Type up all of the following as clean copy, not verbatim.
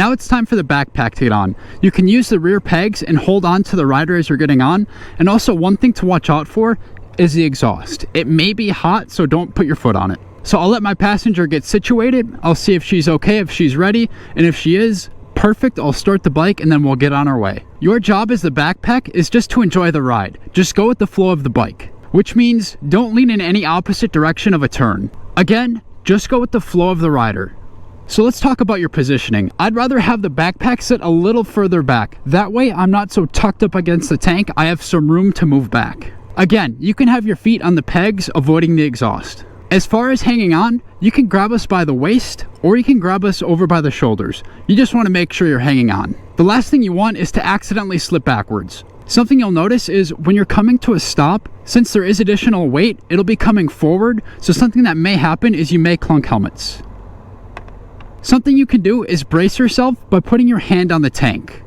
Now it's time for the backpack to get on. You can use the rear pegs and hold on to the rider as you're getting on. And also one thing to watch out for is the exhaust. It may be hot, so don't put your foot on it. So I'll let my passenger get situated. I'll see if she's okay, if she's ready, and if she is, perfect, I'll start the bike and then we'll get on our way. Your job as the backpack is just to enjoy the ride. Just go with the flow of the bike, which means don't lean in any opposite direction of a turn. Again, just go with the flow of the rider. So let's talk about your positioning. I'd rather have the backpack sit a little further back. That way I'm not so tucked up against the tank, I have some room to move back. Again, you can have your feet on the pegs, avoiding the exhaust. As far as hanging on, you can grab us by the waist or you can grab us over by the shoulders. You just want to make sure you're hanging on. The last thing you want is to accidentally slip backwards. Something you'll notice is when you're coming to a stop, since there is additional weight, it'll be coming forward, so something that may happen is you may clunk helmets. Something you can do is brace yourself by putting your hand on the tank.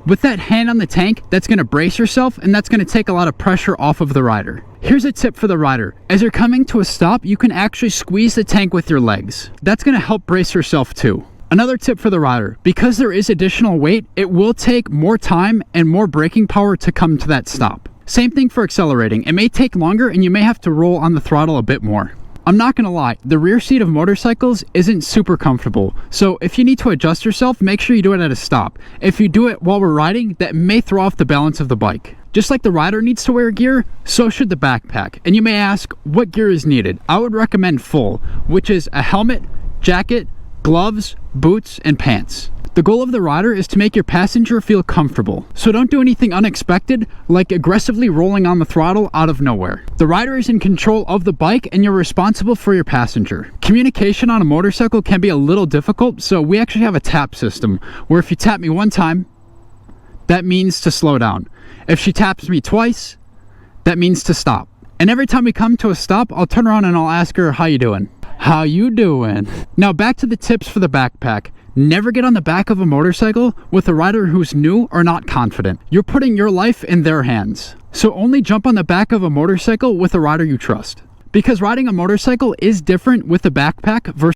With that hand on the tank, that's going to brace yourself and that's going to take a lot of pressure off of the rider. Here's a tip for the rider. As you're coming to a stop, you can actually squeeze the tank with your legs. That's going to help brace yourself too. Another tip for the rider, because there is additional weight, it will take more time and more braking power to come to that stop. Same thing for accelerating. It may take longer and you may have to roll on the throttle a bit more. I'm not gonna lie, the rear seat of motorcycles isn't super comfortable, so if you need to adjust yourself, make sure you do it at a stop. If you do it while we're riding, that may throw off the balance of the bike. Just like the rider needs to wear gear, so should the backpack. And you may ask, what gear is needed? I would recommend full, which is a helmet, jacket, gloves, boots, and pants. The goal of the rider is to make your passenger feel comfortable, so don't do anything unexpected like aggressively rolling on the throttle out of nowhere. The rider is in control of the bike and you're responsible for your passenger. Communication on a motorcycle can be a little difficult, so we actually have a tap system where if you tap me one time, that means to slow down. If she taps me twice, that means to stop. And every time we come to a stop, I'll turn around and I'll ask her, how you doing? How you doing? Now back to the tips for the backpack. Never get on the back of a motorcycle with a rider who's new or not confident. You're putting your life in their hands. So only jump on the back of a motorcycle with a rider you trust. Because riding a motorcycle is different with a backpack versus